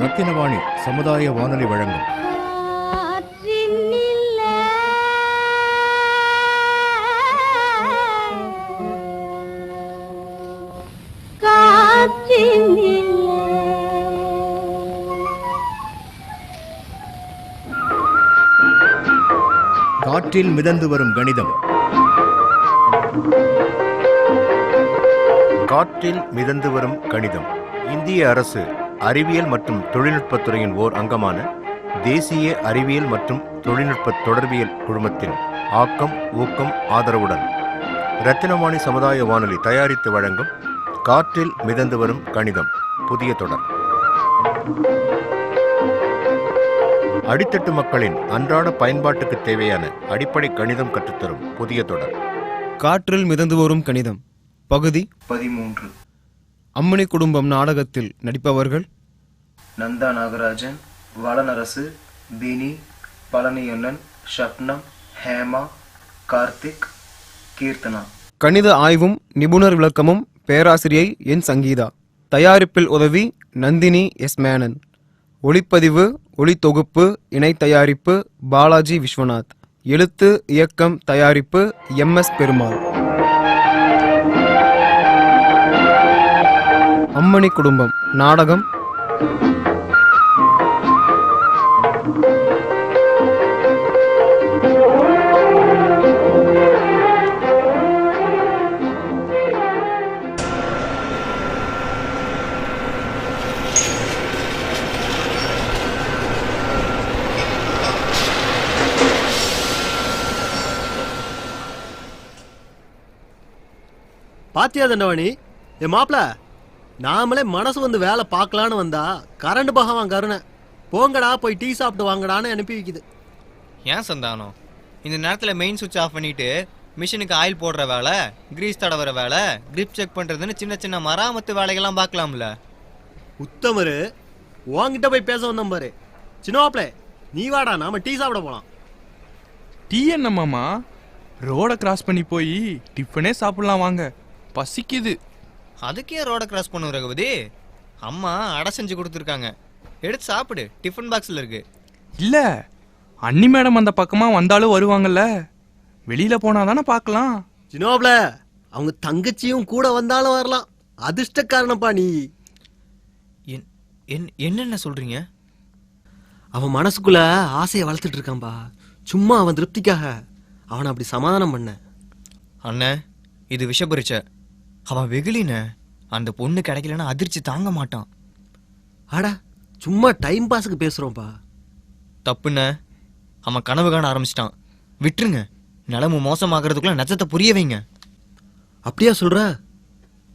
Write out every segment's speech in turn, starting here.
ரத்தினவாணி சமுதாய வானொலி வழங்கும் காற்றில் மிதந்து வரும் கணிதம். காற்றில் மிதந்து வரும் கணிதம் இந்திய அரசு அறிவியல் மற்றும் தொழில்நுட்பத்துறையின் ஓர் அங்கமான தேசிய அறிவியல் மற்றும் தொழில்நுட்ப தொடர்பியல் குழுமத்தின் ஆக்கம் ஊக்கம் ஆதரவுடன் ரத்தினவாணி சமுதாய வானொலி தயாரித்து வழங்கும் காற்றில் மிதந்து வரும் கணிதம் புதிய தொடர். அடித்தட்டு மக்களின் அன்றாட பயன்பாட்டுக்கு தேவையான அடிப்படை கணிதம் கற்றுத்தரும் புதிய தொடர். காற்றில் மிதந்து வரும் கணிதம் பகுதி 13. அம்மணி குடும்பம் நாடகத்தில் நடிப்பவர்கள் நந்தா நாகராஜன், வளனரசு, பினி, பழனியண்ணன், ஷப்னம், ஹேமா, கார்த்திக், கீர்த்தனா. கணித ஆய்வும் நிபுணர் விளக்கமும் பேராசிரியை என் சங்கீதா. தயாரிப்பில் உதவி நந்தினி எஸ் மேனன். ஒளிப்பதிவு ஒளி தொகுப்பு இணை தயாரிப்பு பாலாஜி விஸ்வநாத். எழுத்து இயக்கம் தயாரிப்பு MS பெருமாள். அம்மணி குடும்பம் நாடகம். பாத்தியா தண்டவாணி, என் மாப்பிள நாமளே மனசு வந்து வேலை பார்க்கலான்னு வந்தா கரண்ட் பகவான் கருணை போங்கடா போய் டீ சாப்பிட்டு வாங்கடான்னு அனுப்பி வைக்குது. ஏன் சந்தானம் இந்த நேரத்தில் மெயின் சுவிட்ச் ஆஃப் பண்ணிட்டு மிஷினுக்கு ஆயில் போடுற வேலை, கிரீஸ் தடவுற வேலை, கிரிப் செக் பண்ணுறதுன்னு சின்ன சின்ன மராமத்து வேலைகள்லாம் பார்க்கலாம்ல. உத்தமரு உன்கிட்ட போய் பேச வந்தோம் பாரு. சின்ன மாப்பிள நீ வாடா, நாம டீ சாப்பிட போலாம். டீ என்ன மாமா, ரோட கிராஸ் பண்ணி போய் டிஃபனே சாப்பிடலாம் வாங்க, பசிக்குது. அதுக்கே ரோட கிராஸ் பண்ணும் ரகுபதி, அம்மா அடை செஞ்சு கொடுத்துருக்காங்க, எடுத்து சாப்பிடு, டிஃபன் பாக்ஸில் இருக்கு. இல்லை அண்ணி மேடம் அந்த பக்கமாக வந்தாலும் வருவாங்கல்ல, வெளியில் போனால் தானே பார்க்கலாம். சின்ன மாப்பிள அவங்க தங்கச்சியும் கூட வந்தாலும் வரலாம், அதிர்ஷ்டக்காரனப்பா நீ. என்னென்ன சொல்றீங்க? அவன் மனசுக்குள்ள ஆசையை வளர்த்துட்டு இருக்கான்பா, சும்மா அவன் திருப்திக்காக அவனை அப்படி சமாதானம் பண்ண. அண்ணன் இது விஷபரிச்ச, அவன் வெகுலின, அந்த பொண்ணு கிடைக்கலன்னா அதிர்ச்சி தாங்க மாட்டான். ஆடா சும்மா டைம் பாஸுக்கு பேசுறோம்ப்பா. தப்புண்ண, அவன் கனவு காண ஆரம்பிச்சிட்டான், விட்டுருங்க. நிலமு மோசமாகறதுக்குள்ள நட்சத்தை புரிய வைங்க. அப்படியா சொல்ற?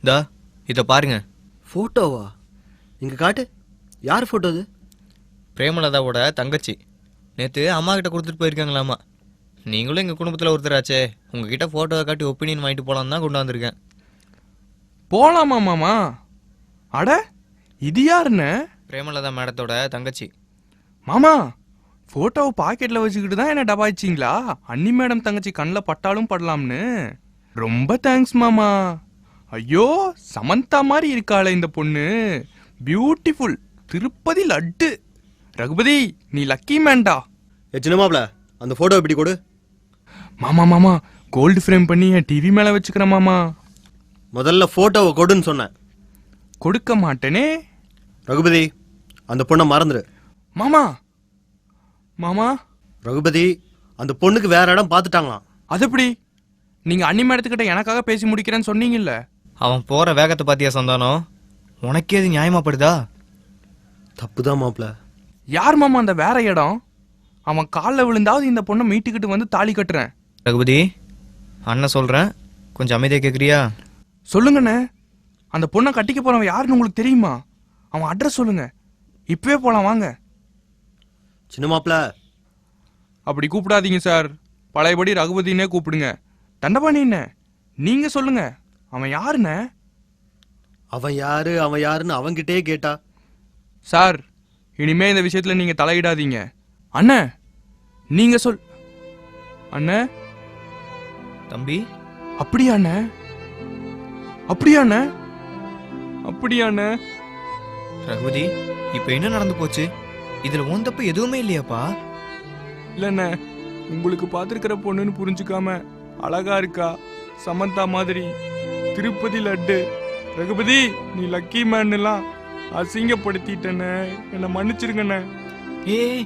தா இதை பாருங்க. போட்டோவா? இங்க காட்டு. யார் போட்டோ அது? பிரேமலதாவோட தங்கச்சி நேற்று அம்மா கிட்ட கொடுத்துட்டு போயிருக்காங்களாமா. நீங்களும் எங்கள் குடும்பத்தில் ஒருத்தராச்சே, உங்ககிட்ட ஃபோட்டோவை காட்டி ஒப்பீனியன் வாங்கிட்டு போகலாம் தான் கொண்டு வந்திருக்கேன். போகலாமா மாமா? அட இது யாருன்னு? பிரேமலதா மேடத்தோட தங்கச்சி. மாமா ஃபோட்டோவை பாக்கெட்டில் வச்சுக்கிட்டு தான் என்ன டபாய்ச்சிங்களா? அண்ணி மேடம் தங்கச்சி கண்ணில் பட்டாலும் படலாம்னு. ரொம்ப தேங்க்ஸ் மாமா. ஐயோ சமந்தா மாதிரி இருக்காளே இந்த பொண்ணு, பியூட்டிஃபுல், திருப்பதி லட்டு. ரகுபதி நீ லக்கி மேன்டா. சின்ன மாப்பிள அந்த போட்டோ எப்படி கொடு. மாமா மாமா கோல்டு ஃப்ரேம் பண்ணி என் டிவி மேல வச்சுக்கிறேன் மாமா. முதல்ல போட்டோவை கொடுன்னு சொன்னேன். கொடுக்க மாட்டேனே. ரகுபதி அந்த பொண்ணை மறந்துரு. மாமா மாமா ரகுபதி அந்த பொண்ணுக்கு வேற இடம் பார்த்துட்டாங்களாம். அது எப்படி? நீங்க அண்ணி மேடத்துக்கிட்ட எனக்காக பேசி முடிக்கிறேன்னு சொன்னீங்கல்ல. அவன் போற வேகத்தை பாத்தியா சந்தானம்? உனக்கே அது நியாயமாப்படுதா? தப்புதான் மாப்பிள. யார் மாமா அந்த வேற இடம்? அவன் காலில் விழுந்தாவது இந்த பொண்ணை மீட்டுக்கிட்டு வந்து தாலி கட்டுறேன். ரகுபதி அண்ணன் சொல்றேன், கொஞ்சம் அமைதியா கேக்குறியா? சொல்லுங்கண்ணே. அந்த பொண்ணை கட்டிக்க போறவன் யாருன்னு உங்களுக்கு தெரியுமா? அவன் அட்ரஸ் சொல்லுங்க, இப்பவே போலாம் வாங்க. சின்ன மாப்பிள அப்படி கூப்பிடாதீங்க சார், பழையபடி ரகுபதினே கூப்பிடுங்க. தண்டபாணின்னு நீங்க சொல்லுங்க, அவன் யாருண்ணே? அவன் யாரு அவன் யாருன்னு அவன்கிட்டே கேட்டா. சார் இனிமே இந்த விஷயத்துல நீங்க தலையிடாதீங்க. அண்ணே நீங்க சொல். அண்ணே தம்பி அப்படியா அண்ணே? அப்படியாண்ணே? அப்படியாண்ணே? ரகுபதி, இப்ப என்ன நடந்து போச்சு? இதுல உன் தப்பு எதுவுமே இல்லையாப்பா? இல்லண்ணே, உங்களுக்கு பார்த்துருக்கிற பொண்ணுன்னு புரிஞ்சுக்காம அழகா இருக்கா, சமந்தா மாதிரி, திருப்பதி லட்டு. ரகுபதி, நீ லக்கி மேன்னுலாம் அசிங்கப்படுத்திட்டேண்ணே, என்னை மன்னிச்சிருங்கண்ணே. ஏய்,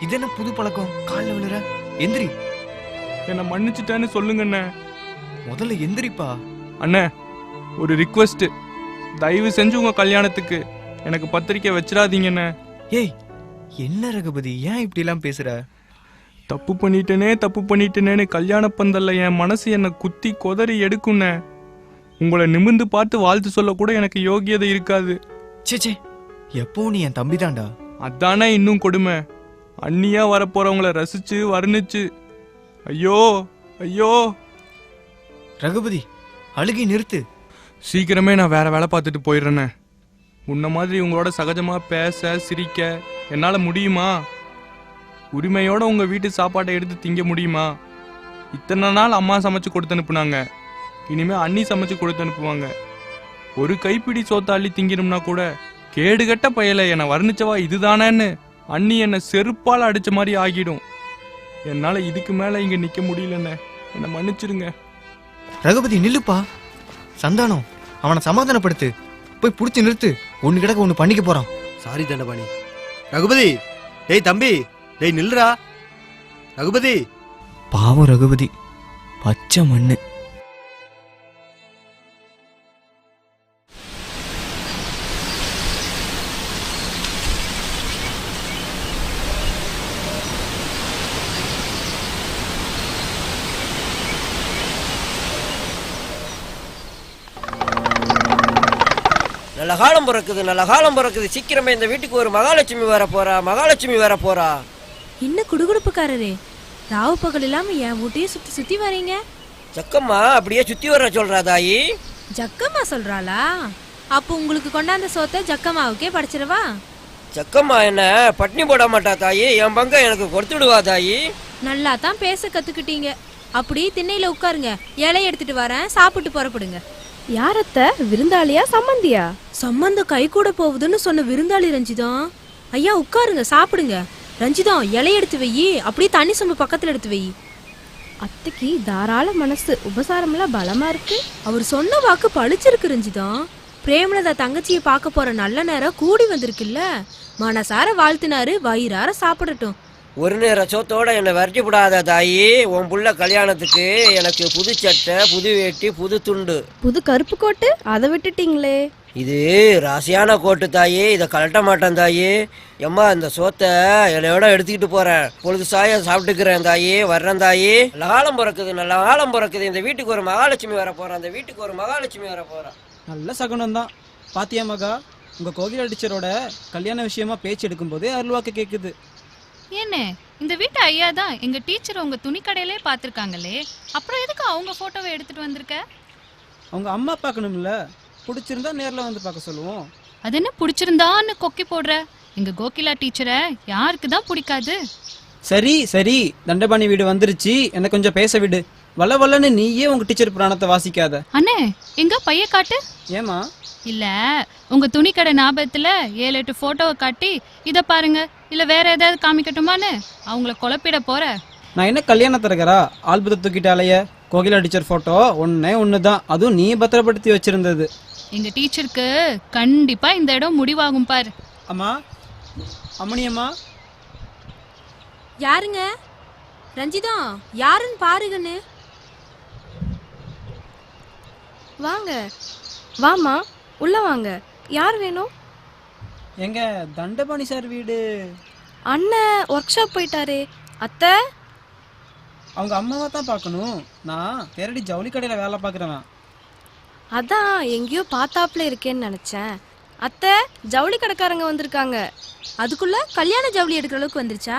இது என்ன புது பழக்கம்? கால்ல விழுற. எந்திரி. என்னை மன்னிச்சிட்டேன்னு சொல்லுங்கண்ணே. முதல்ல எந்திரிப்பா. அண்ணே, ஒரு ரிக்வெஸ்ட், தயவு செஞ்சு உங்க கல்யாணத்துக்கு எனக்கு பத்திரிக்கை வச்சிடாதீங்கண்ணே. ஏய், என்ன ரகுபதி, ஏன் இப்படி எல்லாம் பேசுற? தப்பு பண்ணிட்டேனேன்னு கல்யாண பந்தல்ல என் மனசு என்னை குத்தி கொதறி எடுக்குண்ணே. உங்களை நிமிர்ந்து பார்த்து வாழ்த்து சொல்ல கூட எனக்கு யோகியதை இருக்காது. சே, எப்பவும் நீ என் தம்பி தான்டா. அதானே இன்னும் கொடுமை. அண்ணியா வரப்போறவங்கள ரசிச்சு வர்ணிச்சு, ஐயோ ஐயோ. ரகுபதி, அழுகி நிறுத்து. சீக்கிரமே நான் வேற வேலை பார்த்துட்டு போயிடுறேண்ணே. உன்ன மாதிரி உங்களோட சகஜமா பேச சிரிக்க என்னால முடியுமா? உரிமையோட உங்க வீட்டு சாப்பாட்டை எடுத்து திங்க முடியுமா? இத்தனை நாள் அம்மா சமைச்சு கொடுத்து அனுப்புனாங்க, இனிமே அண்ணி சமைச்சு கொடுத்து அனுப்புவாங்க. ஒரு கைப்பிடி சோத்த அள்ளி திங்கணும்னா கூட கேடுகட்ட பயல என்னை வர்ணிச்சவா இதுதானேன்னு அண்ணி என்னை செருப்பால் அடிச்ச மாதிரி ஆகிடும். என்னால இதுக்கு மேல இங்க நிக்க முடியலண்ணே, என்னை மன்னிச்சிருங்க. ரகுபதி, நில்லுப்பா. சந்தானம், அவனை சமாதானப்படுத்து. போய் புடிச்சு நிறுத்து. ஒண்ணு கிடக்க ஒண்ணு பண்ணிக்க போறான். சாரி தண்டபாணி. ரகுபதி, டேய் தம்பி, டேய் நில்லுடா. ரகுபதி. பாவம் ரகுபதி, பச்சை மண்ணு. நல்ல காலம் பிறக்குது. சீக்கிரமே இந்த வீட்டுக்கு ஒரு மகாலட்சுமி வர போறா. என்ன குடுகுடுப்புக்காரரே, ராவு பகல் இல்லாம என் வீட்டையே சுத்தி சுத்தி வரீங்க? ஜக்கம்மா அப்படியே சுத்தி வர சொல்றா தாயி. ஜக்கம்மா சொல்றாளா? அப்போ உங்களுக்கு கொண்டாந்த சோத்தை ஜக்கம்மாவுக்கே படைச்சிடவா? ஜக்கம்மா என்ன பட்னி போட மாட்டா தாயி, என் பங்க எனக்கு கொடுத்துடுவா தாயி. நல்லா தான் பேச கத்துக்கிட்டீங்க. அப்படி திண்ணையில உட்காருங்க, இலைய எடுத்துட்டு வரேன், சாப்பிட்டு புறப்படுங்க. யாரத்த, விருந்தாளியா சம்மந்தியா? சம்பந்தம் கை கூட போகுதுன்னு சொன்ன விருந்தாளி ரஞ்சிதம். ஐயா உட்காருங்க, சாப்பிடுங்க. ரஞ்சிதம், இலைய எடுத்து வெயி, அப்படியே தண்ணி சொம்பு பக்கத்துல எடுத்து வெயி. அத்தைக்கு தாராள மனசு, உபசாரம்லாம் பலமா இருக்கு. அவர் சொன்ன வாக்கு பழிச்சிருக்கு ரஞ்சிதம். பிரேமலதா தங்கச்சியை பார்க்க போற நல்ல நேரம் கூடி வந்திருக்குல்ல. மனசார வாழ்த்தினாரு, வயிறார சாப்பிடட்டும். ஒரு நேர சோத்தோட என்னை விரட்டி விடாத தாயி. உன் புள்ள கல்யாணத்துக்கு எனக்கு புது சட்டை, புது வேட்டி, புது துண்டு. புது கருப்பு கோட்டு அதை விட்டுட்டீங்களே. இது ராசியான கோட்டு தாயி, இதை கலட்ட மாட்டேன் தாயி. எம்மா, இந்த சோத்தை இலையோட எடுத்துக்கிட்டு போறேன். பொழுது சாயம் சாப்பிட்டுக்கிறேன் தாயி. வர்றேன் தாயி. நல்ல காலம் பிறக்குது. இந்த வீட்டுக்கு ஒரு மகாலட்சுமி வர போறா. நல்ல சகுனம் தான். பாத்தியா மகா, உங்க கோகிலா டீச்சரோட கல்யாண விஷயமா பேச்சு எடுக்கும் போதே அருள்வாக்கு கேக்குது. என்ன, இந்த வீட்டு ஐயா தான் எங்க டீச்சர் உங்க துணி கடையிலே பாத்திருக்காங்களே, அப்புறம் எதுக்கு அவங்க போட்டோவை எடுத்துட்டு வந்திருக்க? அவங்க அம்மா பார்க்கணும்ல, பிடிச்சிருந்தா நேர்ல வந்து பார்க்க சொல்லுவோம். அது என்ன பிடிச்சிருந்தான்னு கொக்கி போடுற? எங்க கோகிலா டீச்சரை யாருக்கு தான் பிடிக்காது? சரி சரி, தண்டபாணி வீடு வந்துருச்சு, என்ன கொஞ்சம் பேச விடு. வல்லன்னு நீயே உங்க டீச்சர் புராணத்தை வாசிக்காத. அண்ணே, எங்க பைய காட்டு. ஏமா? இல்ல, உங்க துணி கடை ஞாபகத்துல 7-8 போட்டோவை காட்டி இத பாருங்க, இல்ல வேற ஏதாவது காமிக்கட்டுமான்னு அவங்கள குழப்பிட போற. நான் என்ன கல்யாண தரகரா? ஆல்பத்தை தூக்கிட்டாலைய. கோகிலா டீச்சர் போட்டோ ஒண்ணுதான், அதுவும் நீ பத்திரப்படுத்தி வச்சிருந்தது. எங்க டீச்சருக்கு கண்டிப்பா இந்த இடம் முடிவாகும் பாரு. அம்மா, அம்மணியம்மா. யாருங்க? ரஞ்சிதம், யாருன்னு பாருங்கன்னு. வாங்க வாமா, உள்ள வாங்க. யார் வேணும்? எங்க தண்டபாணி சார் வீடு. அண்ணன் ஒர்க் ஷாப் போயிட்டாரே. அத்தை, அவங்க அம்மாவை தான் பார்க்கணும். நான் தேரடி ஜவுளி கடையில வேலை பார்க்குறவன். அதான் எங்கேயோ பார்த்தாப்புல இருக்கேன்னு நினைச்சேன். அத்தை, ஜவுளி கடைக்காரங்க வந்திருக்காங்க. அதுக்குள்ள கல்யாண ஜவுளி எடுக்கிற அளவுக்கு வந்துருச்சா?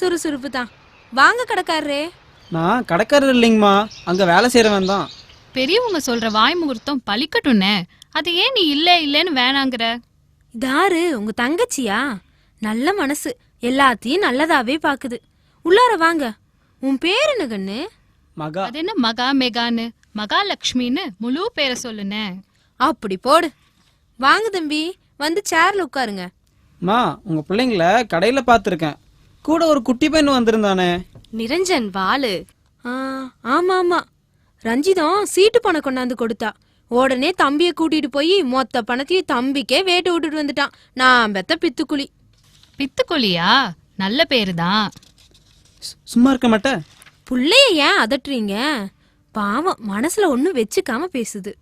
சுறுசுறுப்பு தான். வாங்க கடைக்காரரே. நான் கடைக்காரர் இல்லைங்கம்மா, அங்க வேலை செய்யறவன் தான். பெரியவங்க சொல்ற வாய் முகூர்த்தம் பலிக்கட்டும்னே, அது ஏன் நீ இல்லன்னு வேணாங்கிற? தாரு உங்க தங்கச்சியா? நல்ல மனசு, எல்லாத்தையும் நல்லதாவே பாக்குது. உள்ளார வாங்க. உன் பேர் என்ன கண்ணு? மகா. அது என்ன மகா மெகான்னு? மகாலட்சுமின்னு முழு பேரை சொல்லுனே. அப்படி போடு. வாங்க தம்பி, வந்து சேர்ல உட்காருங்க. மா, உங்க பிள்ளைங்கள கடையில பார்த்துருக்கேன். கூட ஒரு குட்டி பையன் வந்திருந்தானே. நிரஞ்சன் வாளு. ஆமா ஆமா, ரஞ்சிதம் சீட்டு பணம் கொண்டாந்து கொடுத்தா. உடனே தம்பியை கூட்டிட்டு போய் மொத்த பணத்தையும் தம்பிக்கே வேட்டு விட்டுட்டு வந்துட்டான். நான் பெத்த பித்துக்குழி. பித்துக்குழியா? நல்ல பேரு தான். சும்மா இருக்க மாட்டேன். புள்ளைய ஏன் அதட்டுறீங்க? பாவம், மனசுல ஒண்ணும் வச்சுக்காம பேசுது.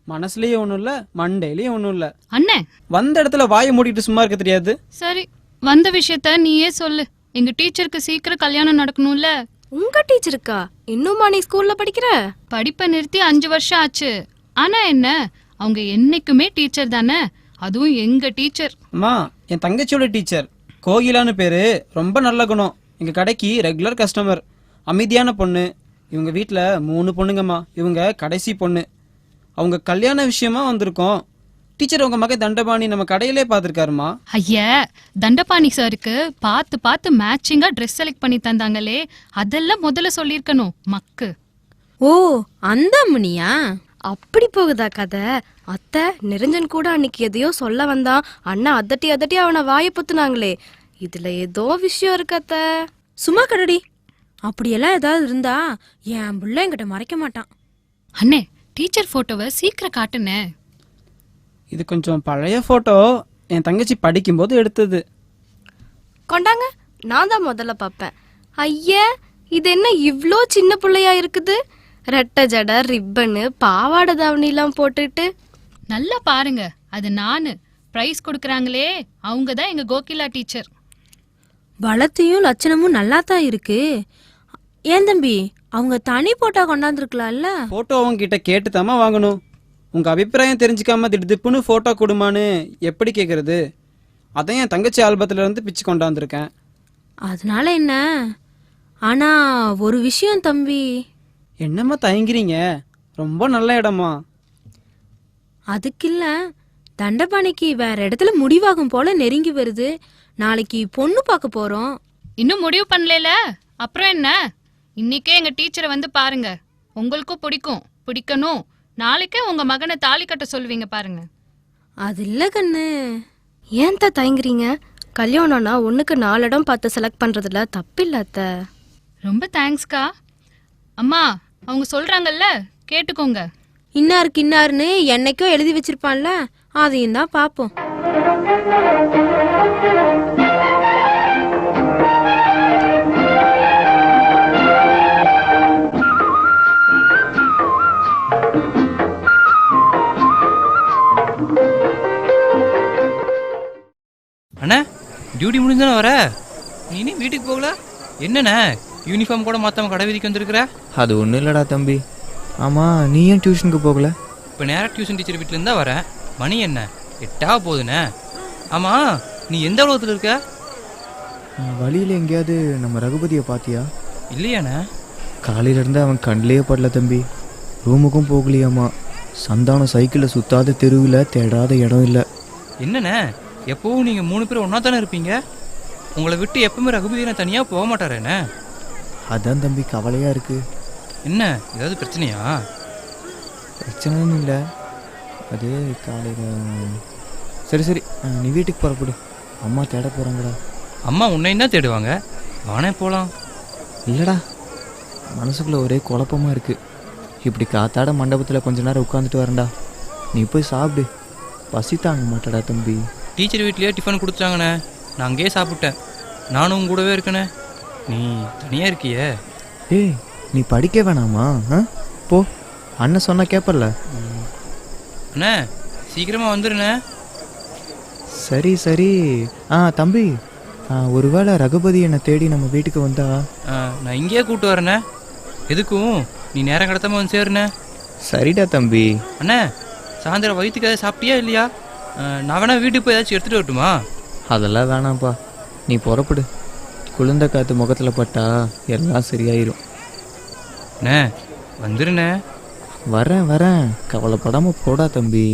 மனசுலயே ஒண்ணும் இல்ல, மண்டையிலயும் ஒண்ணும் இல்ல. அண்ணே, வந்த இடத்துல வாயை மூடிட்டு சும்மா இருக்க தெரியாது. சரி, வந்த விஷயத்த நீயே சொல்லு. எங்க டீச்சருக்கு சீக்கிரம் கல்யாணம் நடக்கணும்ல. உங்க டீச்சருக்கா? இன்னுமா நீ ஸ்கூல்ல படிக்கிற? படிப்பை நிறுத்தி 5 வருஷம் ஆச்சு. ஆனா என்ன, அவங்க என்னைக்குமே டீச்சர் தானே, அதுவும் எங்க டீச்சர். அம்மா, என் தங்கச்சியோட டீச்சர் கோகிலான்னு பேரு. ரொம்ப நல்ல குணம். எங்க கடைக்கு ரெகுலர் கஸ்டமர். அமைதியான பொண்ணு. இவங்க வீட்டுல 3 பொண்ணுங்கம்மா. இவங்க கடைசி பொண்ணு. அவங்க கல்யாண விஷயமா வந்திருக்கோம். டீச்சர் உங்க மகன் தண்டபாணி நம்ம கடையிலே பார்த்துருக்காருமா. ஐயா, தண்டபாணி சாருக்கு பார்த்து பார்த்து மேட்சிங்கா ட்ரெஸ் செலக்ட் பண்ணி தந்தாங்களே, அதெல்லாம் முதல்ல சொல்லியிருக்கணும் மக்கு. ஓ, அந்த அம்மனியா? அப்படி போகுதா கதை? அத்தை, நிரஞ்சன் கூட அன்னைக்கு எதையோ சொல்ல வந்தான். அண்ணா அதட்டி அதட்டி அவனை வாயை பொத்துனாங்களே, இதுல ஏதோ விஷயம் இருக்கு அத்தை. சும்மா கடடி. அப்படியெல்லாம் ஏதாவது இருந்தா என் புள்ள என்கிட்ட மறைக்க மாட்டான். அண்ணே, டீச்சர் போட்டோவை சீக்கிரம் காட்டுனே. இது கொஞ்சம் பழைய போட்டோ. என் தங்கச்சி படிக்கும்போது எடுத்தது. கொண்டாங்க, நான் தான் முதல்ல பார்ப்பேன். ஐயா, இது என்ன இவ்ளோ சின்ன பிள்ளையா இருக்குது? ரெட்டை ஜடை, ரிப்பனு, பாவாடை தாவணிலாம் போட்டுட்டு. நல்லா பாருங்க, அது நானு. பிரைஸ் கொடுக்கறாங்களே, அவங்க தான் எங்க கோகிலா டீச்சர். வளத்தையும் லட்சணமும் நல்லா தான் இருக்கு. ஏன் தம்பி, அவங்க தனி போட்டா கொண்டாந்துருக்கலாம்ல? போட்டோ அவங்க கிட்ட கேட்டுதாம்மா வாங்கணும். உங்க அபிப்பிராயம் தெரிஞ்சுக்காம திடுப்புன்னு போட்டோ கொடுமான்னு எப்படி கேக்குறது? அதான் என் தங்கச்சி ஆல்பத்துல இருந்து பிச்சு கொண்டாந்துருக்கேன். அதனால என்ன? ஆனா ஒரு விஷயம் தம்பி. என்னம்மா தயங்குறீங்க? ரொம்ப நல்ல இடமா. அதுக்கில்ல, தண்டபாணிக்கு வேற இடத்துல முடிவாகும் போல நெருங்கி வருது. நாளைக்கு பொண்ணு பார்க்க போறோம். இன்னும் முடிவு பண்ணல. அப்புறம் என்ன, இன்னைக்கே எங்க டீச்சரை வந்து பாருங்க. உங்களுக்கும் பிடிக்கணும். நாளைக்கே உங்க மகனை தாலி கட்ட சொல்லுவீங்க பாருங்க. அது இல்ல கண்ணு. ஏன் தான் தயங்குறீங்க? கல்யாணம்னா 1க்கு 4 இடம் பார்த்து செலக்ட் பண்றதுல தப்பில்ல அத்தை. ரொம்ப தேங்க்ஸ்க்கா. அம்மா, அவங்க சொல்றாங்கல்ல, கேட்டுக்கோங்க. இன்னாருக்கு இன்னாருன்னு என்னைக்கோ எழுதி வச்சிருப்பான்ல, அதையும் தான் பாப்போம். அண்ணா, டியூட்டி முடிஞ்சானே வர? நீ நீ வீட்டுக்கு போகல? என்னண்ணே, யூனிஃபார்ம் கூட மாத்தாம கடை வீதிக்கு வந்திருக்கிற? அது ஒன்றும் இல்லடா தம்பி. ஆமா, நீ ஏன் டியூஷனுக்கு போகல? இப்போ நேராக டியூஷன் டீச்சர் வீட்டில் இருந்தா வரேன். மணி என்ன 8 போகுதுண்ணே. ஆமா, நீ எந்த உலகத்தில் இருக்க? வழியில் எங்கேயாவது நம்ம ரகுபதியை பார்த்தியா? இல்லையாண்ணே. காலையிலேருந்து அவன் கண்ணிலேயே படல தம்பி. ரூமுக்கும் போகலையாமா. சந்தானம் சைக்கிளில் சுத்தாத தெருவில் தேடாத இடம் இல்லை. என்னண்ணே, எப்பவும் நீங்கள் 3 பேர் ஒன்றா தானே இருப்பீங்க. உங்களை விட்டு எப்பவுமே ரகுபதியை தனியாக போக மாட்டாரேண்ணே. அதான் தம்பி கவலையாக இருக்கு. என்ன, ஏதாவது பிரச்சனையா? பிரச்சனைன்னு இல்லை, அது காலையில். சரி நீ வீட்டுக்கு புறப்படு. அம்மா தேட போகிறாங்கடா. அம்மா உன்னையும் தான் தேடுவாங்க, வானே போகலாம். இல்லைடா, மனசுக்குள்ளே ஒரே குழப்பமாக இருக்குது. இப்படி காத்தாட மண்டபத்தில் கொஞ்ச நேரம் உட்காந்துட்டு வரேன்டா. நீ போய் சாப்பிடு, பசி தாங்க மாட்டடா தம்பி. டீச்சர் வீட்லேயே டிஃபன் கொடுத்துட்டாங்கண்ணே, நான் அங்கேயே சாப்பிட்டேன். நானும் உங்க கூடவே இருக்கண்ணே. நீ தனியாக இருக்கியே. ஏய், நீ படிக்க வேணாமா? போ, அண்ணன் சொன்னா கேப்பல்ல. அண்ணே, சீக்கிரமா வந்துருண்ணே. சரி தம்பி, ஒருவேளை ரகுபதி என்னை தேடி நம்ம வீட்டுக்கு வந்தா நான் இங்கேயே கூப்பிட்டு வரேண்ணே. எதுக்கும் நீ நேரம் கடத்தாம வந்து சேருண்ணே. சரிடா தம்பி. அண்ணே, சாயந்தரம் வயிற்றுக்கு ஏதாவது சாப்பிட்டியா இல்லையா? நான் வேணா வீட்டுக்கு போய் ஏதாச்சும் எடுத்துகிட்டு வரட்டுமா? அதெல்லாம் வேணாம்ப்பா, நீ புறப்படு. குளிர்ந்த காற்று முகத்தில் பட்டா எல்லாம் சரியாயிரும். அண்ணே, வந்துருண்ணே. வரேன், கவலைப்படாமல் போடா தம்பி.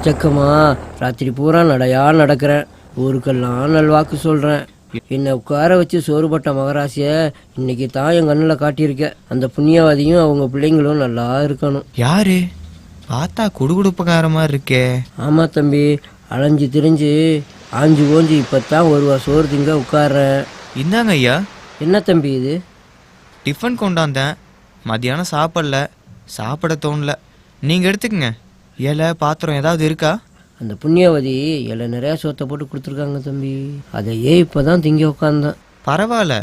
சக்கம்மா, ராத்திரி பூரா நடையா நடக்கிறேன், ஊருக்கெல்லாம் நல்வாக்கு சொல்றேன். என்னை உட்கார வச்சு சோறுபட்ட மகராசிய இன்னைக்கு தான் என் கண்ணில் காட்டியிருக்க. அந்த புண்ணியவாதியும் அவங்க பிள்ளைங்களும் நல்லா இருக்கணும். யாரு பார்த்தா குடுகுடுப்பக்கார மாதிரி இருக்கே. ஆமா தம்பி, அலைஞ்சு திரிஞ்சு ஆஞ்சு ஓஞ்சு இப்பத்தான் ஒருவா சோறு திங்க உட்கார்றேன். இந்தாங்க ஐயா. என்ன தம்பி இது? டிஃபன் கொண்டாந்தேன், மத்தியானம் சாப்பிடல, சாப்பிட தோணல, நீங்க எடுத்துக்கங்க. இலை பாத்திரம் ஏதாவது இருக்கா? அந்த புண்ணியவதி இலை நிறையா சோத்தை போட்டு கொடுத்துருக்காங்க தம்பி, அதையே இப்போதான் திங்க உட்காந்தேன். பரவாயில்ல,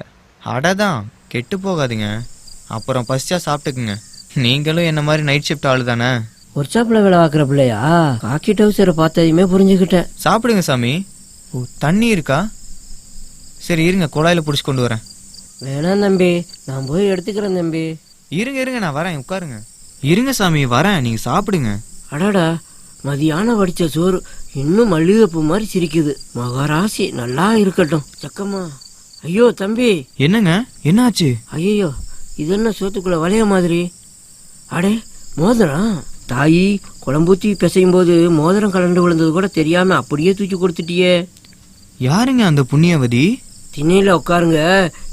அடை தான், கெட்டு போகாதுங்க. அப்புறம் பசிச்சா சாப்பிட்டுக்குங்க. நீங்களும் என்ன மாதிரி நைட் ஷிஃப்ட் ஆளு தானே? ஒர்க் ஷாப்ல வேலை பார்க்குற பிள்ளையா? காக்கி டவுசரை பார்த்ததையுமே புரிஞ்சுக்கிட்டேன். சாப்பிடுங்க சாமி. தண்ணி இருக்கா? சரி இருங்க, குழாயில பிடிச்சி கொண்டு வரேன். வேணாம் தம்பி, நான் போய் எடுத்துக்கிறேன் தம்பி. இருங்க இருங்க, நான் வரேன், உட்காருங்க. இருங்க சாமி, வரேன், நீங்க சாப்பிடுங்க. அடாடா, மதியானம் வடிச்ச சோறு இன்னும் மல்லிகைப்பூ மாதிரி சிரிக்குது. மகாராசி நல்லா இருக்கட்டும். சக்கம்மா, ஐயோ தம்பி. என்னங்க, என்னாச்சு? ஐயோ, இது என்ன சோத்துக்குள்ள வளைய மாதிரி? அடே, மோதிரம். தாயி குழம்பூத்தி பிசையும் போது மோதிரம் கலண்டு விழுந்தது கூட தெரியாம அப்படியே தூக்கி கொடுத்துட்டியே. யாருங்க அந்த புண்ணியவதி? திண்ணையில உட்காருங்க,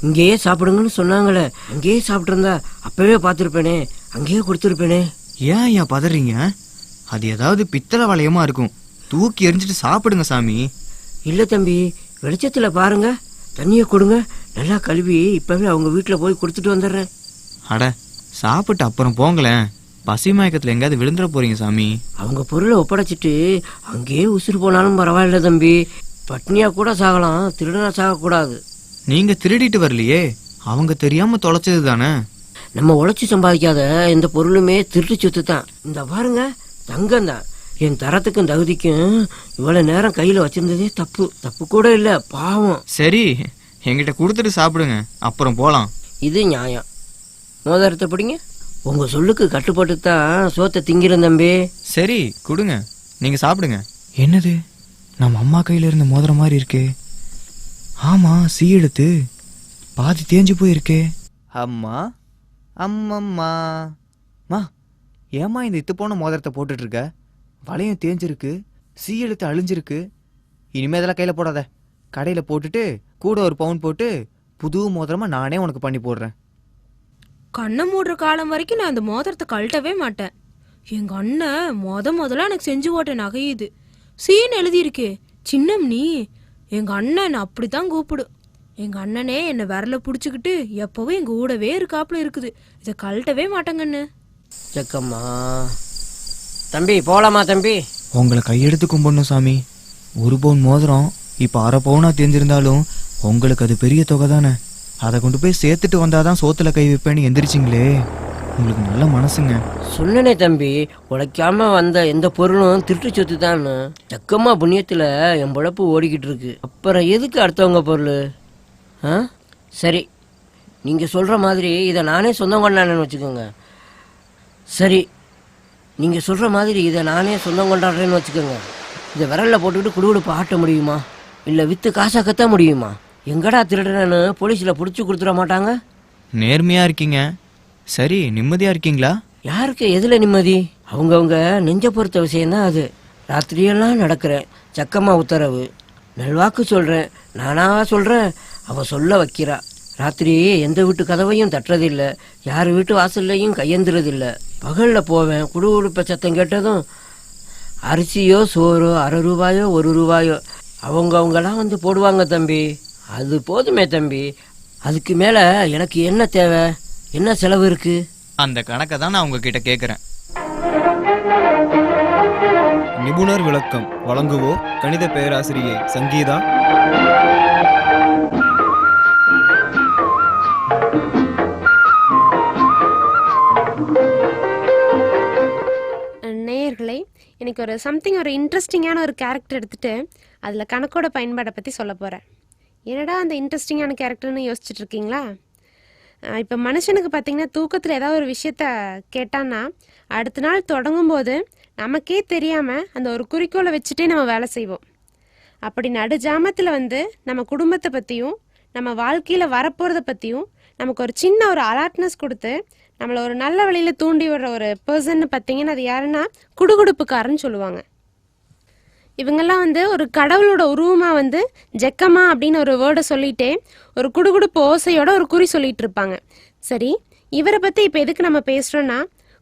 இங்கேயே சாப்பிடுங்கன்னு சொன்னாங்களே, அங்கேயே சாப்பிட்டு இருந்தா அப்பவே பார்த்துருப்பேனே, அங்கேயே கொடுத்துருப்பேனே. ஏன் ஐயா பதறீங்க? அது ஏதாவது பித்தளை வளையமா இருக்கும், தூக்கி எரிஞ்சிட்டு சாப்பிடுங்க சாமி. இல்ல தம்பி, வெளிச்சத்துல பாருங்க, தண்ணியை கொடுங்க, நல்லா கழுவி இப்பவே அவங்க வீட்டுல போய் கொடுத்துட்டு வந்துடுறேன். அட, சாப்பிட்டு அப்புறம் போங்களேன், பசி மயக்கத்துல எங்கேயாவது விழுந்துட போறீங்க சாமி. அவங்க பொருளை ஒப்படைச்சிட்டு அங்கேயே உசுறு போனாலும் பரவாயில்ல தம்பி, பட்னியா கூட சாகலாம், திருடனா சாகக்கூடாது. நீங்க திருடிட்டு வரலையே, அவங்க தெரியாம தொலைச்சது தானே. நம்ம உழைச்சி சம்பாதிக்காத எந்த பொருளுமே திருட்டு சொத்து தான். இந்த பாருங்க, தங்கம் தான். என் தரத்துக்கும் தகுதிக்கும் இவ்வளவு நேரம் கையில வச்சிருந்ததே தப்பு, தப்பு கூட இல்ல, பாவம். சரி, என்கிட்ட கொடுத்துட்டு சாப்பிடுங்க, அப்புறம் போலாம். இது நியாயம். மோதிரத்தை பிடிங்க. உங்க சொல்லுக்கு கட்டுப்பட்டு தான் சோத்தை திங்கிறேன் தம்பி. சரி கொடுங்க, நீங்க சாப்பிடுங்க. என்னது, நம்ம அம்மா கையில இருந்த மோதிரம் மாதிரி இருக்கு. ஆமா, சீ எடுத்து பாதி தேஞ்சு போயிருக்கே. அம்மா, அம்மம்மா, மா, ஏம்மா இந்த இத்து போன மோதிரத்தை போட்டுட்டு இருக்க? வளையம் தேஞ்சிருக்கு, சீ எடுத்து அழிஞ்சிருக்கு. இனிமே அதெல்லாம் கையில போடாத, கடையில போட்டுட்டு கூட ஒரு பவுன் போட்டு புது மோதிரமா நானே உனக்கு பண்ணி போடுறேன். கண்ணை மூடுற காலம் வரைக்கும் நான் அந்த மோதிரத்தை கழட்டவே மாட்டேன். எங்க அண்ணன் முதல்ல எனக்கு செஞ்சு ஓட்ட நகையுது, சீன் எழுதியிருக்கே, சின்னம் நீ. எங்க அண்ணன் அப்படித்தான் கூப்பிடு. எங்க அண்ணனே என்னை விரல புடிச்சுக்கிட்டு எப்பவும் எங்க கூடவே இருக்காப்புல இருக்குது. இதை கழட்டவே மாட்டேங்கண்ணு. சக்கம்மா, தம்பி போலாமா தம்பி? உங்களை கையெடுத்து கும்பிடணும் சாமி. ஒரு பவுன் மோதிரம் இப்போ அரை பவுனா தெரிஞ்சிருந்தாலும் உங்களுக்கு அது பெரிய தொகை தானே. அதை கொண்டு போய் சேர்த்துட்டு வந்தாதான் சோத்துல கை வைப்பேன்னு எந்திரிச்சிங்களே, உங்களுக்கு நல்ல மனசுங்க. சொன்னனே தம்பி, உழைக்காம வந்த எந்த பொருளும் திருட்டு சொத்து தான். சக்கம்மா புண்ணியத்துல என் பொழப்பு ஓடிக்கிட்டு இருக்கு, அப்புறம் எதுக்கு அடுத்தவங்க பொருள்? சரி, நீங்க சொல்ற மாதிரி இதை நானே சொந்தம் கொண்டாடுறேன்னு வச்சுக்கோங்க. சரி, நீங்க சொல்ற மாதிரி இதை நானே சொந்தம் கொண்டாடுறேன்னு வச்சுக்கோங்க. இதை விரல்ல போட்டுக்கிட்டு குடுகுடுப்பு ஆட்ட முடியுமா? இல்லை விற்று காசா கத்த முடியுமா? எங்கடா திருடனு போலீஸில் பிடிச்சி கொடுத்துட மாட்டாங்க? நேர்மையா இருக்கீங்க. சரி, நிம்மதியா இருக்கீங்களா? யாருக்கு எதில் நிம்மதி? அவங்கவுங்க நெஞ்ச பொறுத்த விஷயம்தான் அது. ராத்திரியெல்லாம் நடக்கிறேன், சக்கம்மா உத்தரவு, நல்வாக்கு சொல்கிறேன், நானா சொல்கிறேன், அவள் சொல்ல வைக்கிறா. ராத்திரி எந்த வீட்டு கதவையும் தட்டுறதில்லை, யார் வீட்டு வாசல்லையும் கையெந்துறதில்லை. பகலில் போவேன், குடுகுடுப்ப சத்தம் கேட்டதும் அரிசியோ சோறோ 1/2 ரூபாயோ 1 ரூபாயோ அவங்கவுங்களாம் வந்து போடுவாங்க தம்பி. அது போதுமே தம்பி, அதுக்கு மேலே எனக்கு என்ன தேவை, என்ன செலவு இருக்கு? அந்த கணக்கை தான் நான் உங்ககிட்ட கேட்குறேன். நிபுணர் விளக்கம் வழங்குவோர் கணித பேராசிரியை சங்கீதா. நேயர்களே, எனக்கு ஒரு இன்ட்ரெஸ்டிங்கான ஒரு கேரக்டர் எடுத்துட்டு அதில் கணக்கோட பயன்பாடை பற்றி சொல்ல போகிறேன். என்னடா அந்த இன்ட்ரெஸ்டிங்கான கேரக்டர்னு யோசிச்சுட்டு இருக்கீங்களா? இப்போ மனுஷனுக்கு பார்த்திங்கன்னா தூக்கத்தில் ஏதாவது ஒரு விஷயத்த கேட்டான்னா அடுத்த நாள் தொடங்கும்போது நமக்கே தெரியாமல் அந்த ஒரு குறிக்கோளை வச்சுட்டே நம்ம வேலை செய்வோம். அப்படி நடுஜாமத்தில் நம்ம குடும்பத்தை பற்றியும் நம்ம வாழ்க்கையில் வரப்போகிறத பற்றியும் நமக்கு ஒரு சின்ன ஒரு அலர்ட்னஸ் கொடுத்து நம்மளை ஒரு நல்ல வழியில் தூண்டி விடுற ஒரு பர்சன்னு பார்த்தீங்கன்னா அது யாருன்னா குடுகுடுப்புக்காரன்னு சொல்லுவாங்க. இவங்கெல்லாம் வந்து ஒரு கடவுளோட உருவமாக வந்து ஜெக்கமா அப்படின்னு ஒரு வேர்டை சொல்லிட்டு ஒரு குடுகுடுப்பு ஓசையோட ஒரு குறி சொல்லிட்டு இருப்பாங்க. சரி, இவரை பற்றி இப்போ எதுக்கு நம்ம பேசுகிறோன்னா,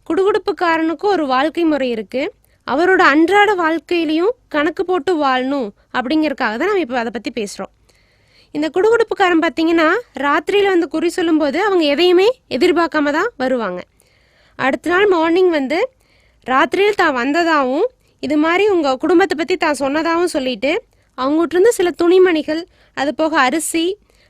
குடுகுடுப்புக்காரனுக்கும் ஒரு வாழ்க்கை முறை இருக்குது, அவரோட அன்றாட வாழ்க்கையிலையும் கணக்கு போட்டு வாழணும் அப்படிங்கிறதுக்காக தான் நம்ம இப்போ அதை பற்றி பேசுகிறோம். இந்த குடுகுடுப்புக்காரன் பார்த்தீங்கன்னா ராத்திரியில் வந்து குறி சொல்லும்போது அவங்க எதையுமே எதிர்பார்க்காம தான் வருவாங்க. அடுத்த நாள் மார்னிங் வந்து ராத்திரியில் தான் வந்ததாகவும் இது மாதிரி உங்கள் குடும்பத்தை பற்றி தான் சொன்னதாகவும் சொல்லிட்டு அவங்ககிட்டருந்து சில துணிமணிகள், அது போக அரிசி,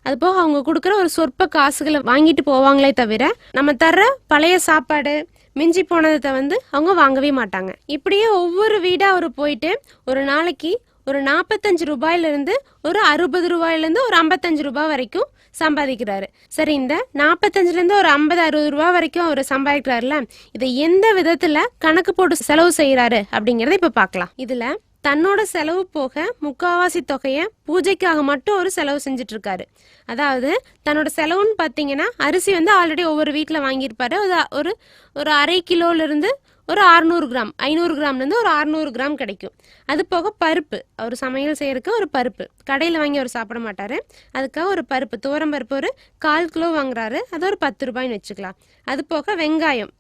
அது போக அவங்க கொடுக்குற ஒரு சொற்ப காசுகளை வாங்கிட்டு போவாங்களே தவிர நம்ம தர்ற பழைய சாப்பாடு மிஞ்சி போனதை வந்து அவங்க வாங்கவே மாட்டாங்க. இப்படியே ஒவ்வொரு வீடாக அவர் போயிட்டு ஒரு நாளைக்கு ஒரு 45 ரூபாயிலிருந்து ஒரு 60 ரூபாயிலேருந்து ஒரு 55 ரூபாய் வரைக்கும் சம்பாதிக்கிறாரு. சரி, இந்த 45லேருந்து ஒரு 50-60 ரூபா வரைக்கும் அவர் சம்பாதிக்கிறாருல, இதை எந்த விதத்தில் கணக்கு போட்டு செலவு செய்கிறாரு அப்படிங்கிறத இப்போ பார்க்கலாம். இதில் தன்னோட செலவு போக முக்காவாசி தொகையை பூஜைக்காக மட்டும் ஒரு செலவு செஞ்சுட்டு இருக்காரு. அதாவது தன்னோட செலவுன்னு பார்த்தீங்கன்னா அரிசி வந்து ஆல்ரெடி ஒவ்வொரு வீட்டில் வாங்கியிருப்பாரு. ஒரு ஒரு 1/2 கிலோலேருந்து ஒரு 600 கிராம், 500 கிராம்லேருந்து ஒரு 600 கிராம் கிடைக்கும். அது போக பருப்பு, அவர் சமையல் செய்யறதுக்கு ஒரு பருப்பு கடையில் வாங்கி அவர் சாப்பிட மாட்டார், அதுக்காக ஒரு பருப்பு, துவரம் பருப்பு ஒரு 1/4 கிலோ வாங்குறாரு, அது ஒரு 10 ரூபாய்ன்னு வச்சுக்கலாம். அது போக வெங்காயம்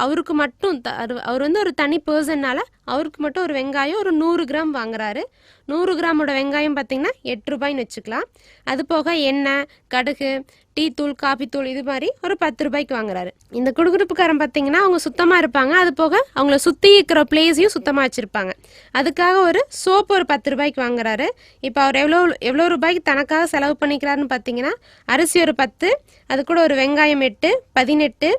அவருக்கு மட்டும் அவர் வந்து ஒரு தனி பர்சன்னால அவருக்கு மட்டும் ஒரு வெங்காயம் ஒரு 100 கிராம் வாங்குறாரு. 100 கிராமோட வெங்காயம் பார்த்தீங்கன்னா 8 ரூபாய்ன்னு வச்சுக்கலாம். அது போக எண்ணெய், கடுகு, டீ தூள், காபி தூள் இது மாதிரி ஒரு 10 ரூபாய்க்கு வாங்குறாரு. இந்த குடுகுடுப்புக்காரன் பார்த்தீங்கன்னா அவங்க சுத்தமாக இருப்பாங்க, அது போக அவங்கள சுற்றி இருக்கிற பிளேஸையும் சுத்தமாக வச்சுருப்பாங்க. அதுக்காக ஒரு சோப்பு ஒரு 10 ரூபாய்க்கு வாங்குறாரு. இப்போ அவர் எவ்வளோ ரூபாய்க்கு தனக்காக செலவு பண்ணிக்கிறாருன்னு பார்த்தீங்கன்னா அரிசி ஒரு 10, அது கூட ஒரு வெங்காயம் 8, 18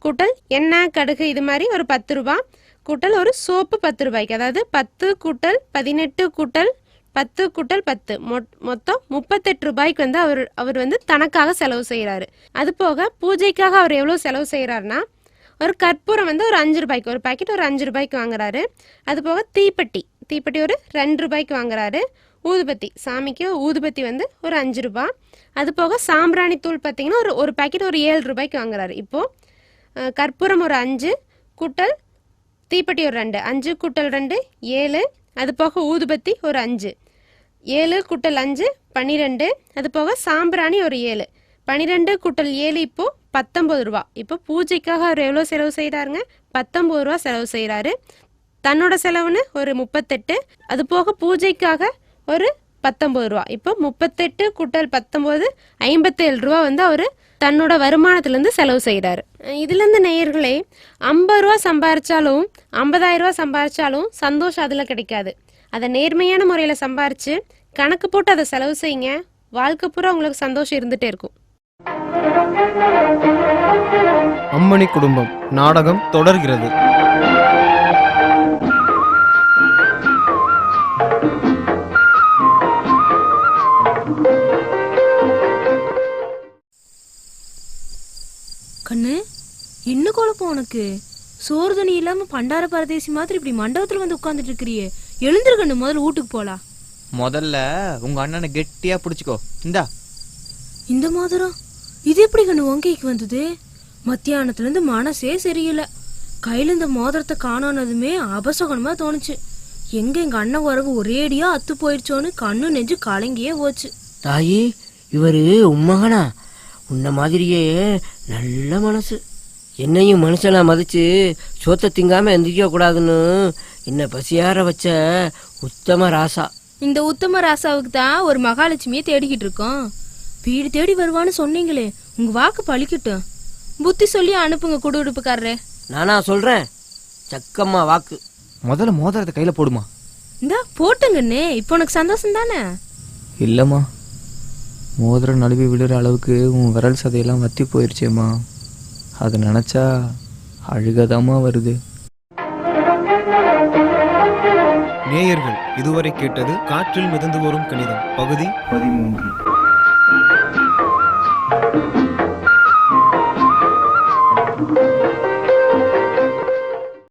கூட்டல் எண்ணெய், கடுகு இது மாதிரி ஒரு 10 ரூபாய் கூட்டல் ஒரு சோப்பு 10 ரூபாய்க்கு, அதாவது 10 கூட்டல் 18 கூட்டல் 10 கூட்டல் 10 மொத்தம் 38 ரூபாய்க்கு வந்து அவர் வந்து தனக்காக செலவு செய்கிறாரு. அது போக பூஜைக்காக அவர் எவ்வளோ செலவு செய்கிறாருன்னா, ஒரு கற்பூரம் வந்து ஒரு 5 ரூபாய்க்கு, ஒரு பாக்கெட் ஒரு 5 ரூபாய்க்கு வாங்குறாரு. அது போக தீப்பெட்டி ஒரு 2 ரூபாய்க்கு வாங்குறாரு. ஊதுபத்தி, சாமிக்கு ஊதுபத்தி வந்து ஒரு 5 ரூபாய். அது போக சாம்பிராணி தூள் பார்த்தீங்கன்னா ஒரு பாக்கெட் ஒரு 7 ரூபாய்க்கு வாங்குறாரு. இப்போது கற்பூரம் ஒரு 5 கூட்டல் தீப்பெட்டி ஒரு 2, 5 கூட்டல் 2 7, அது போக ஊதுபத்தி ஒரு 5, 7 கூட்டல் 5 12, அது போக சாம்பிராணி ஒரு 7, 12 கூட்டல் 7 இப்போது 19 ரூபா. இப்போ பூஜைக்காக அவர் எவ்வளோ செலவு செய்கிறாருங்க? 19 ரூபா செலவு செய்கிறாரு. தன்னோட செலவுன்னு ஒரு 38, அது போக பூஜைக்காக ஒரு 19 ரூபா. இப்போ 38 கூட்டல் 19 57 ரூபா வந்து அவர் தன்னோட வருமானத்திலேருந்து செலவு செய்கிறாரு. இதுலேருந்து நேயர்களே 50 ரூபா சம்பாரிச்சாலும் 50,000 ரூபா சம்பாரிச்சாலும் சந்தோஷம் அதில் கிடைக்காது. அதை நேர்மையான முறையில் சம்பாரித்து கணக்கு போட்டு அதை செலவு செய்யுங்க, வாழ்க்கை பூரா உங்களுக்கு சந்தோஷம் இருந்துகிட்டே இருக்கும். அம்மணி குடும்பம் நாடகம் தொடர்கிறது. கண்ணு, என்ன குழப்பம் உனக்கு? சோறு தண்ணி இல்லாம பண்டார பரதேசி மாதிரி இப்படி மண்டபத்துல வந்து உட்கார்ந்துட்டு இருக்கிறியே, எழுந்துரு கண்ணு, முதல்ல வீட்டுக்கு போலாம். முதல்ல உங்க அண்ணனை கெட்டியா பிடிச்சிக்கோ. இந்தா இந்த மோதிரம் இது எப்படி கண்ணு உன் கைக்கு வந்தது? மத்தியானத்துல இருந்து மனசே சரியில்லை. கையில இந்த மோதிரத்தை காணோனதுமே அபசகனமா தோணுச்சு. எங்க அண்ணன் வரவு ஒரேடியா அத்து போயிடுச்சோன்னு கண்ணு நெஞ்சு கலங்கியே போச்சு. தாயி, இவரு உண்மகனா? உன்ன மாதிரியே நல்ல மனசு. என்னையும் மனுஷனா மதிச்சு சோத்த திங்காம எந்திரிக்க கூடாதுன்னு என்ன பசியார வச்ச உத்தம ராசா. இந்த உத்தம ராசாவுக்கு தான் ஒரு மகாலட்சுமியை தேடிக்கிட்டு இருக்கோம். வீடு தேடி வருவான்னு சொன்னீங்களே, உங்க வாக்கு பழிக்கட்டும். புத்தி சொல்லி அனுப்புங்க குடுகுடுப்புக்காரரே. நானா சொல்றேன், சக்கம்மா வாக்கு. முதல்ல மோதிரத்தை கையில போடுமா. இந்தா போட்டுங்கண்ணே, இப்போ உனக்கு சந்தோஷம் தானே? இல்லம்மா, மோதிரம் நழுவி விழுற அளவுக்கு உன் விரல் சதையெல்லாம் வத்தி போயிருச்சேம்மா. அதை நினைச்சா அழுகதாமா வருது. நேயர்கள் இதுவரை கேட்டது காற்றில் மிதந்து வரும் கணிதம் பகுதி 13.